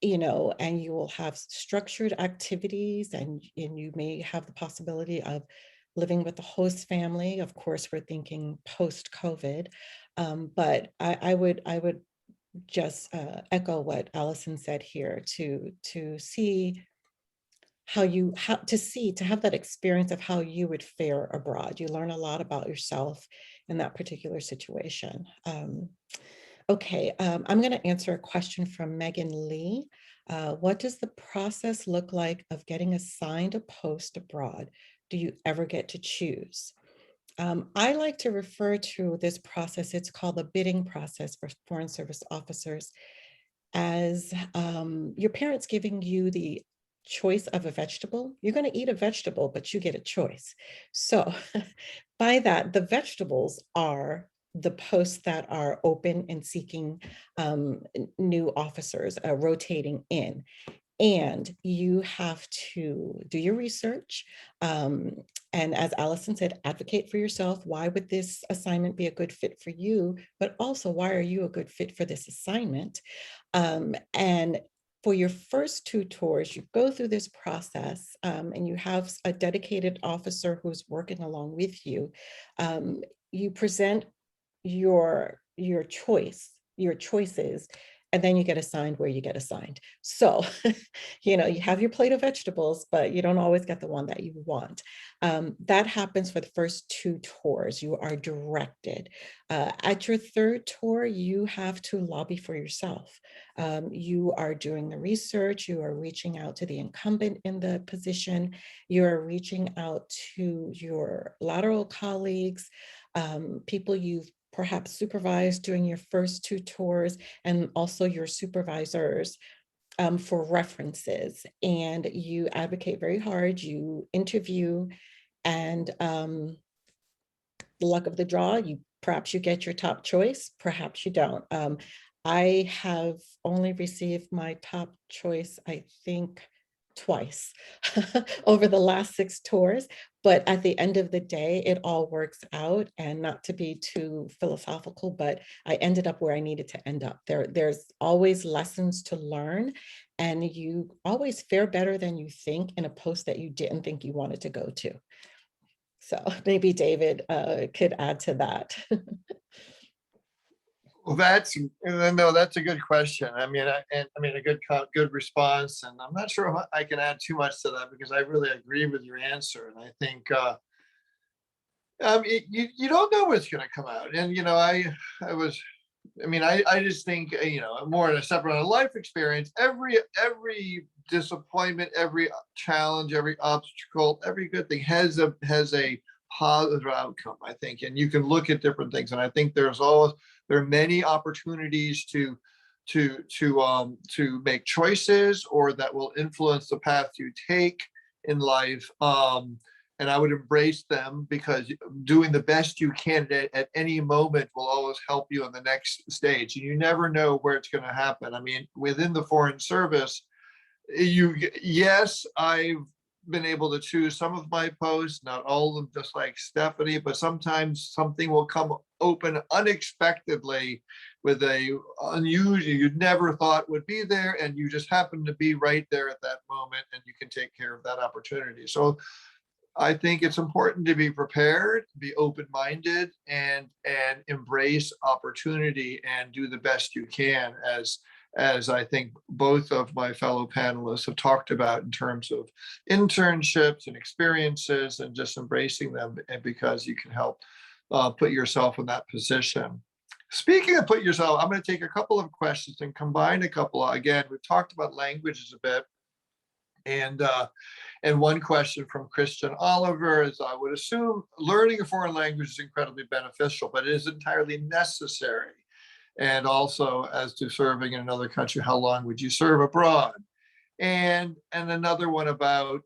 D: you will have structured activities, and you may have the possibility of living with the host family. Of course, we're thinking post-COVID, but I would just echo what Allison said here, to see to have that experience of how you would fare abroad. You learn a lot about yourself in that particular situation. Okay, I'm going to answer a question from Megan Lee. What does the process look like of getting assigned a post abroad? Do you ever get to choose? I like to refer to this process, it's called the bidding process for Foreign Service officers, as your parents giving you the choice of a vegetable. You're going to eat a vegetable, but you get a choice. So by that, the vegetables are the posts that are open and seeking new officers, rotating in. And you have to do your research. And as Allison said, advocate for yourself. Why would this assignment be a good fit for you? But also, why are you a good fit for this assignment? And for your first 2 tours, you go through this process, and you have a dedicated officer who's working along with you. You present your choices, and then you get assigned where you get assigned. So, you have your plate of vegetables, but you don't always get the one that you want. That happens for the first 2 tours. You are directed. At your 3rd tour, you have to lobby for yourself. You are doing the research. You are reaching out to the incumbent in the position. You are reaching out to your lateral colleagues, people you've perhaps supervised during your first 2 tours, and also your supervisors, for references. And you advocate very hard, you interview, and the luck of the draw, perhaps you get your top choice, perhaps you don't. I have only received my top choice, I think, twice over the last 6 tours. But at the end of the day, it all works out. And not to be too philosophical, but I ended up where I needed to end up. There's always lessons to learn, and you always fare better than you think in a post that you didn't think you wanted to go to. So maybe David could add to that.
B: Well, that's a good question. I mean, a good response, and I'm not sure if I can add too much to that, because I really agree with your answer, and I think you don't know what's going to come out. And I just think more in a separate life experience. Every disappointment, every challenge, every obstacle, every good thing has a positive outcome, I think. And you can look at different things, and I think there are many opportunities to make choices, or that will influence the path you take in life. And I would embrace them, because doing the best you can at any moment will always help you in the next stage. And you never know where it's going to happen. I mean, within the Foreign Service, yes, I've been able to choose some of my posts, not all of them, just like Stephanie, but sometimes something will come open unexpectedly with a unusual, you'd never thought would be there, and you just happen to be right there at that moment, and you can take care of that opportunity. So I think it's important to be prepared, be open-minded, and embrace opportunity, and do the best you can, as I think both of my fellow panelists have talked about, in terms of internships and experiences, and just embracing them, and because you can help put yourself in that position. Speaking of put yourself, I'm going to take a couple of questions and combine a couple. Again, we've talked about languages a bit. And one question from Christian Oliver is, I would assume learning a foreign language is incredibly beneficial, but it is entirely necessary. And also, as to serving in another country, how long would you serve abroad? And another one about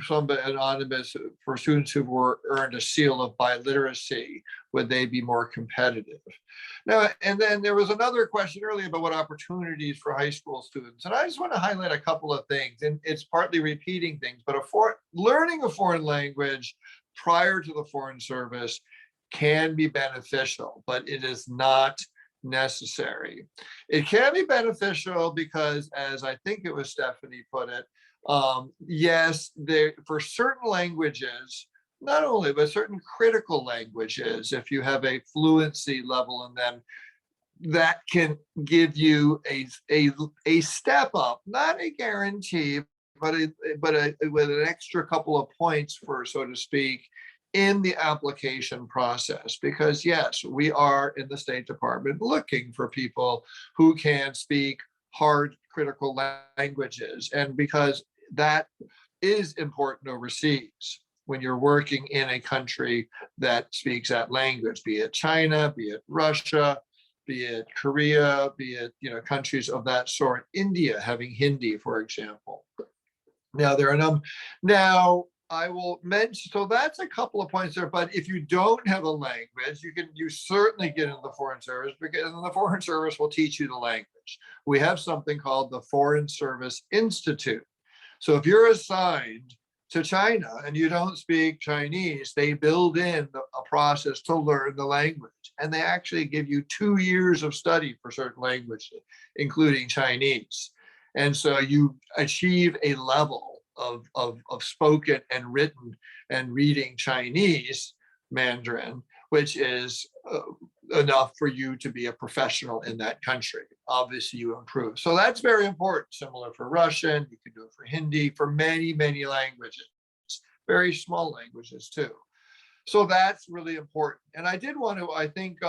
B: somebody anonymous, for students who earned a seal of biliteracy, would they be more competitive? Now, and then there was another question earlier about what opportunities for high school students. And I just want to highlight a couple of things, and it's partly repeating things, but learning a foreign language prior to the Foreign Service can be beneficial, but it is not necessary. It can be beneficial because, as I think it was Stephanie put it, yes, for certain languages, not only, but certain critical languages, if you have a fluency level in them, that can give you a step up, not a guarantee, but with an extra couple of points, for so to speak, in the application process. Because yes, we are in the State Department looking for people who can speak hard critical languages, and because that is important overseas when you're working in a country that speaks that language, be it China, be it Russia, be it Korea, be it countries of that sort, India having Hindi, for example. Now there are I will mention, so that's a couple of points there, but if you don't have a language, you certainly get into the Foreign Service, because the Foreign Service will teach you the language. We have something called the Foreign Service Institute. So if you're assigned to China and you don't speak Chinese, they build in a process to learn the language. And they actually give you 2 years of study for certain languages, including Chinese. And so you achieve a level of spoken and written and reading Chinese Mandarin, which is enough for you to be a professional in that country. Obviously, you improve. So that's very important. Similar for Russian, you can do it for Hindi, for many, many languages, very small languages too. So that's really important. And I did want to, I think,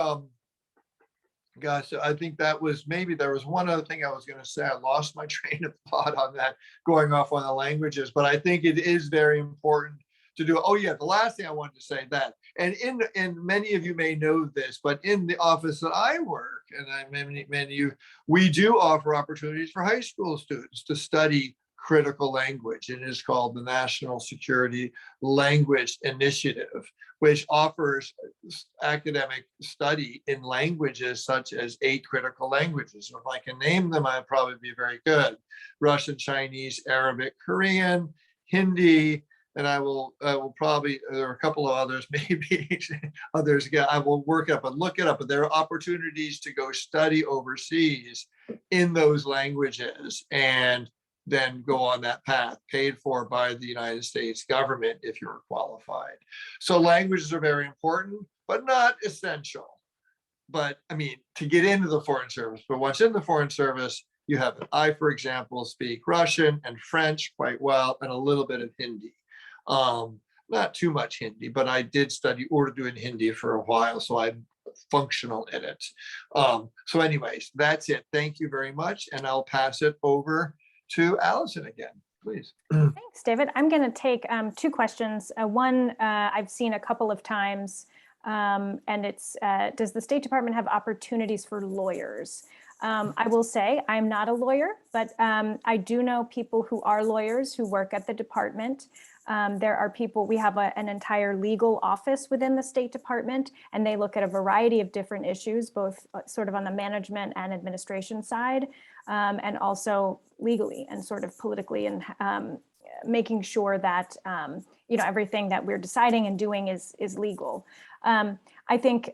B: gosh, I think that was, maybe there was one other thing I was going to say. I lost my train of thought on that, going off on the languages, but I think it is very important to do. Oh yeah, the last thing I wanted to say that, and in many of you may know this, but in the office that I work, and many of you, we do offer opportunities for high school students to study critical language. It is called the National Security Language Initiative, which offers academic study in languages such as 8 critical languages. If I can name them, I'd probably be very good. Russian, Chinese, Arabic, Korean, Hindi, and I will probably, there are a couple of others, maybe others, I will work up and look it up, but there are opportunities to go study overseas in those languages and then go on that path, paid for by the United States government if you're qualified. So languages are very important, but not essential. But I mean, to get into the Foreign Service, but once in the Foreign Service, you have it. I, for example, speak Russian and French quite well, and a little bit of Hindi. Not too much Hindi, but I did study Urdu and Hindi for a while, so I'm functional in it. So anyways, that's it. Thank you very much. And I'll pass it over to Allison again, please.
C: Thanks, David. I'm going to take 2 questions. One I've seen a couple of times, and it's, does the State Department have opportunities for lawyers? I will say I'm not a lawyer, but I do know people who are lawyers who work at the department. There are people, we have an entire legal office within the State Department, and they look at a variety of different issues, both sort of on the management and administration side, and also legally and sort of politically, and making sure that you know, everything that we're deciding and doing is legal. I think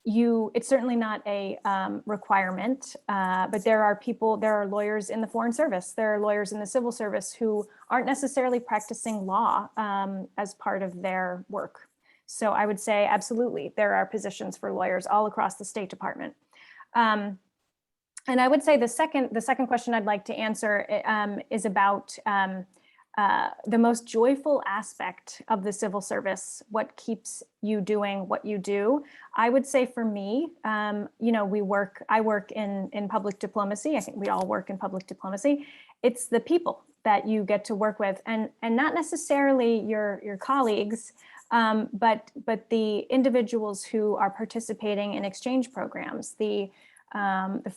C: it's certainly not a requirement, but there are lawyers in the Foreign Service, there are lawyers in the civil service who aren't necessarily practicing law as part of their work. So I would say absolutely, there are positions for lawyers all across the State Department. And I would say the second question I'd like to answer is about the most joyful aspect of the civil service, what keeps you doing what you do. I would say for me, you know, I work in public diplomacy. I think we all work in public diplomacy. It's the people that you get to work with, and not necessarily your colleagues, but the individuals who are participating in exchange programs, the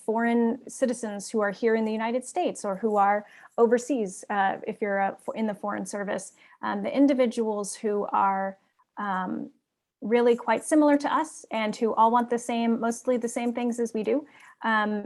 C: foreign citizens who are here in the United States or who are overseas, if you're in the Foreign Service, the individuals who are really quite similar to us and who all want mostly the same things as we do.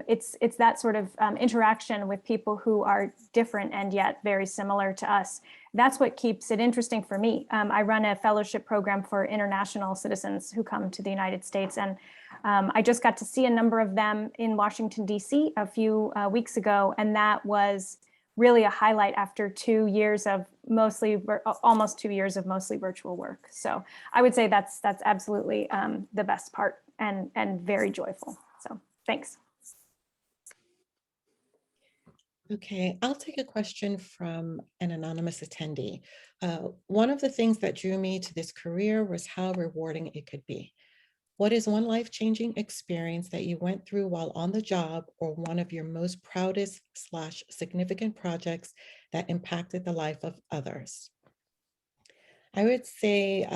C: It's that sort of interaction with people who are different and yet very similar to us. That's what keeps it interesting for me. I run a fellowship program for international citizens who come to the United States, and I just got to see a number of them in Washington, D.C. a few weeks ago, and that was really a highlight after 2 years of almost 2 years of mostly virtual work. So I would say that's absolutely the best part and very joyful. So thanks.
D: Okay, I'll take a question from an anonymous attendee. One of the things that drew me to this career was how rewarding it could be. What is one life-changing experience that you went through while on the job, or one of your most proudest / significant projects that impacted the life of others? I would say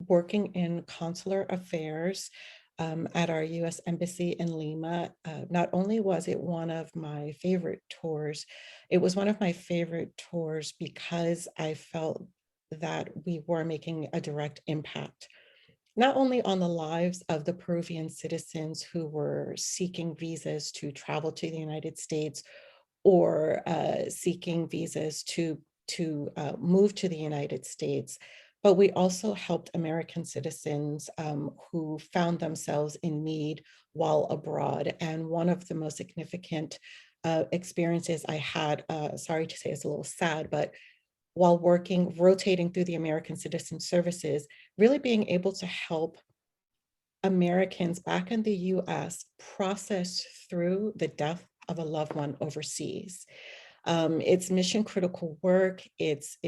D: working in consular affairs at our U.S. Embassy in Lima. Not only was it one of my favorite tours, it was one of my favorite tours because I felt that we were making a direct impact, not only on the lives of the Peruvian citizens who were seeking visas to travel to the United States or seeking visas to move to the United States, but we also helped American citizens who found themselves in need while abroad. And one of the most significant experiences I had, sorry to say it's a little sad, but while rotating through the American Citizen Services, really being able to help Americans back in the US process through the death of a loved one overseas. It's mission critical work. It's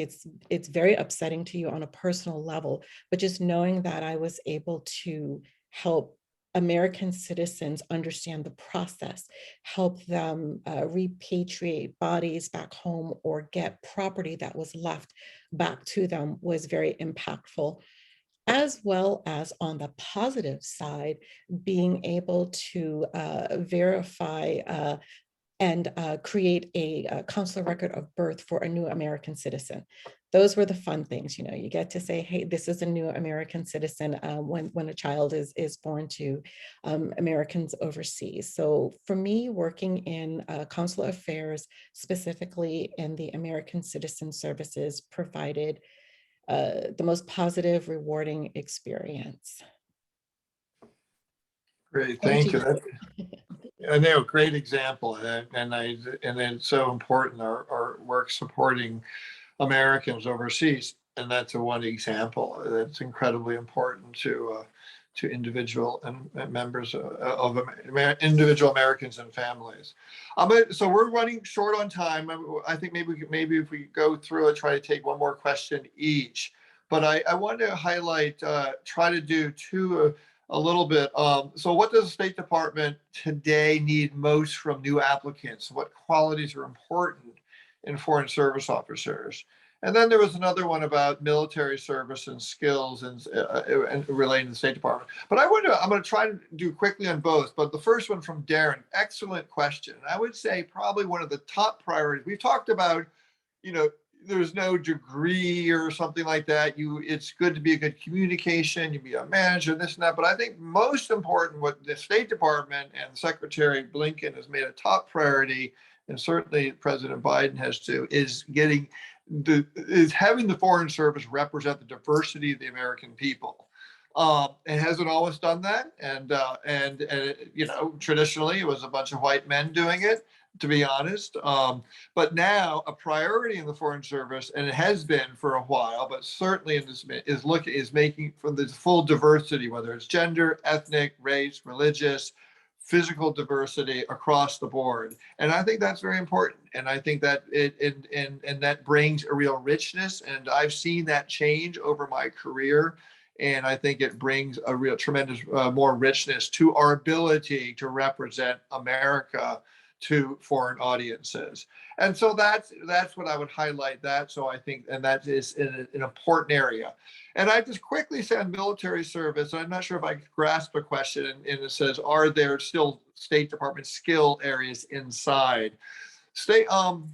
D: very upsetting to you on a personal level, but just knowing that I was able to help American citizens understand the process, help them repatriate bodies back home or get property that was left back to them was very impactful. As well as on the positive side, being able to verify and create a consular record of birth for a new American citizen. Those were the fun things, you know, you get to say, hey, this is a new American citizen when a child is born to Americans overseas. So for me, working in consular affairs, specifically in the American Citizen Services, provided the most positive, rewarding experience.
B: Great,
D: Over to
B: thank you.
D: you.
B: I know, great example, and it's so important, our work supporting Americans overseas, and that's one example that's incredibly important to individual and members of individual Americans and families. So we're running short on time. I think maybe if we go through it, try to take one more question each. But I want to highlight, try to do two a little bit. So what does the State Department today need most from new applicants? What qualities are important in foreign service officers? And then there was another one about military service and skills and relating to the State Department. But I'm going to try to do quickly on both. But the first one from Darren, excellent question. I would say probably one of the top priorities. We've talked about, you know, there's no degree or something like that. It's good to be a good communication, you be a manager, this and that. But I think most important, what the State Department and Secretary Blinken has made a top priority, and certainly President Biden has too, is having the Foreign Service represent the diversity of the American people. It hasn't always done that, and you know, traditionally it was a bunch of white men doing it, to be honest. But now a priority in the Foreign Service, and it has been for a while, but certainly in this is making for the full diversity, whether it's gender, ethnic, race, religious, physical diversity across the board. And I think that's very important. And I think that and that brings a real richness. And I've seen that change over my career. And I think it brings a real tremendous more richness to our ability to represent America to foreign audiences. And so that's what I would highlight that. So I think, and that is an important area. And I just quickly say on military service, I'm not sure if I grasp the question, and it says, are there still State Department skill areas inside?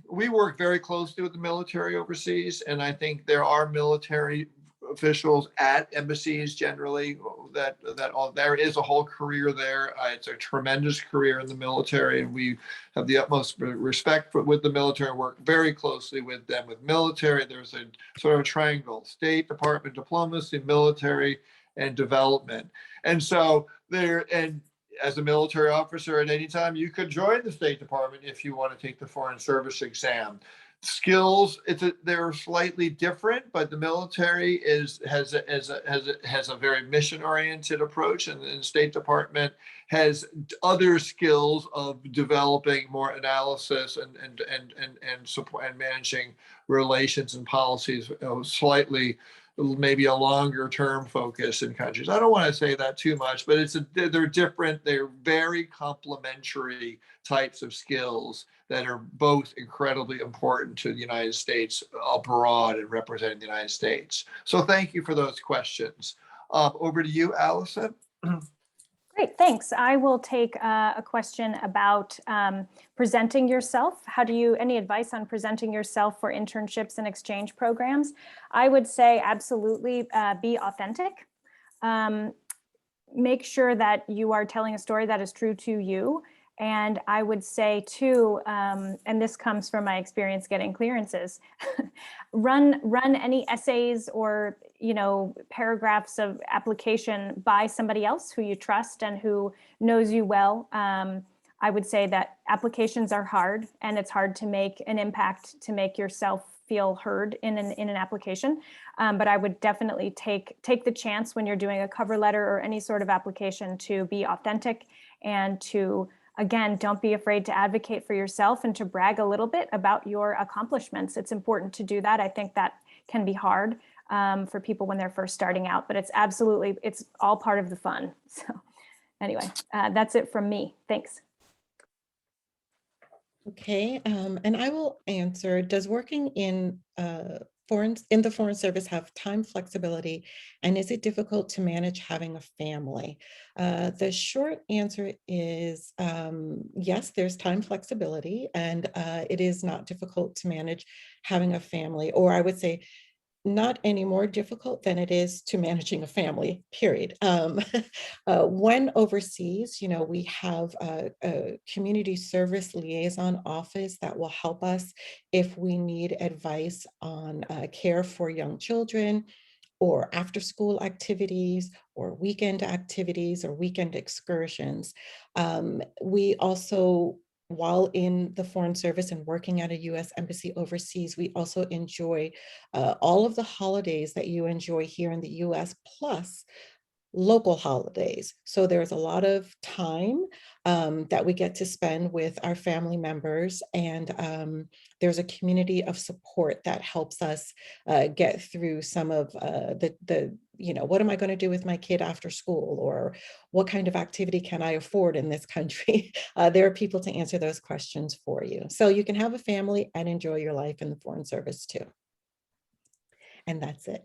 B: We work very closely with the military overseas, and I think there are military officials at embassies generally there is a whole career there. It's a tremendous career in the military, and we have the utmost respect with the military, work very closely with them. With military, there's a sort of a triangle: State Department, diplomacy, military, and development. And so and as a military officer, at any time you could join the State Department if you want to take the Foreign Service exam. Skills, they're slightly different, but the military has a very mission-oriented approach, and the State Department has other skills of developing more analysis and support and managing relations and policies, slightly maybe a longer term focus in countries. I don't want to say that too much, but they're different. They're very complementary types of skills that are both incredibly important to the United States abroad and representing the United States. So thank you for those questions. Over to you, Allison.
C: Great, thanks. I will take a question about presenting yourself. Any advice on presenting yourself for internships and exchange programs? I would say absolutely be authentic. Make sure that you are telling a story that is true to you. And I would say too, and this comes from my experience getting clearances, run any essays or paragraphs of application by somebody else who you trust and who knows you well. I would say that applications are hard, and it's hard to make an impact, to make yourself feel heard in an application. But I would definitely take the chance when you're doing a cover letter or any sort of application to be authentic and to, again, don't be afraid to advocate for yourself and to brag a little bit about your accomplishments. It's important to do that. I think that can be hard for people when they're first starting out, but it's all part of the fun. So anyway, that's it from me. Thanks.
D: Okay, and I will answer, does working in the Foreign Service have time flexibility, and is it difficult to manage having a family? The short answer is yes, there's time flexibility, and it is not difficult to manage having a family, or I would say not any more difficult than it is to managing a family, period. When overseas, we have a community service liaison office that will help us if we need advice on care for young children, or after school activities, or weekend activities, or weekend excursions. We also, while in the Foreign Service and working at a US embassy overseas, we also enjoy all of the holidays that you enjoy here in the US, plus local holidays. So there's a lot of time that we get to spend with our family members, and there's a community of support that helps us get through some of what am I going to do with my kid after school, or what kind of activity can I afford in this country? There are people to answer those questions for you. So you can have a family and enjoy your life in the Foreign Service too. And that's it.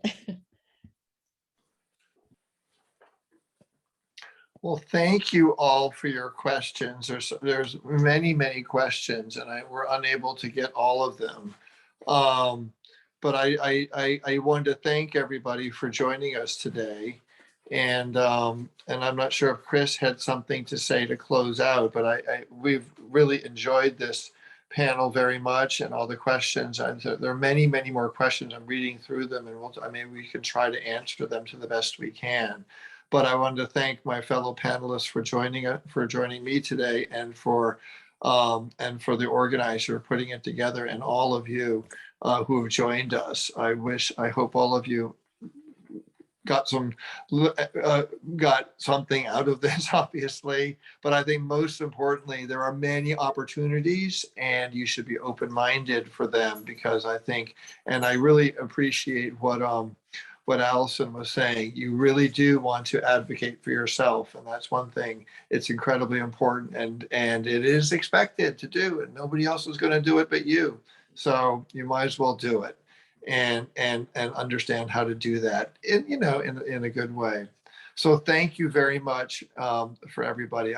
B: Well, thank you all for your questions. There's many, many questions, and we're unable to get all of them. But I wanted to thank everybody for joining us today. And I'm not sure if Chris had something to say to close out, but we've really enjoyed this panel very much, and all the questions. There are many, many more questions. I'm reading through them, and we can try to answer them to the best we can. But I wanted to thank my fellow panelists for joining me today, and for the organizer putting it together, and all of you who have joined us. I hope all of you got something out of this, obviously, but I think most importantly, there are many opportunities, and you should be open-minded for them, because I think, and I really appreciate what Allison was saying. You really do want to advocate for yourself, and that's one thing. It's incredibly important, and it is expected to do, and nobody else is going to do it but you. So you might as well do it, and understand how to do that in a good way. So thank you very much for everybody.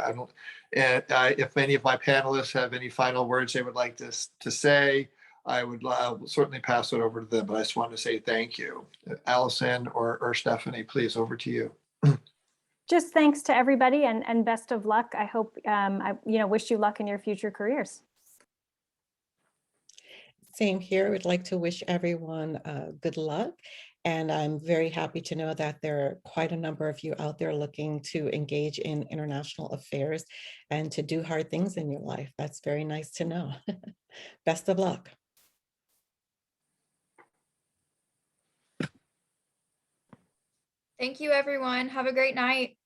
B: If any of my panelists have any final words they would like to say, I will certainly pass it over to them, but I just want to say thank you. Allison or Stephanie, please, over to you.
C: Just thanks to everybody, and best of luck. I hope, I wish you luck in your future careers.
D: Same here. We'd like to wish everyone good luck. And I'm very happy to know that there are quite a number of you out there looking to engage in international affairs and to do hard things in your life. That's very nice to know. Best of luck.
E: Thank you, everyone. Have a great night.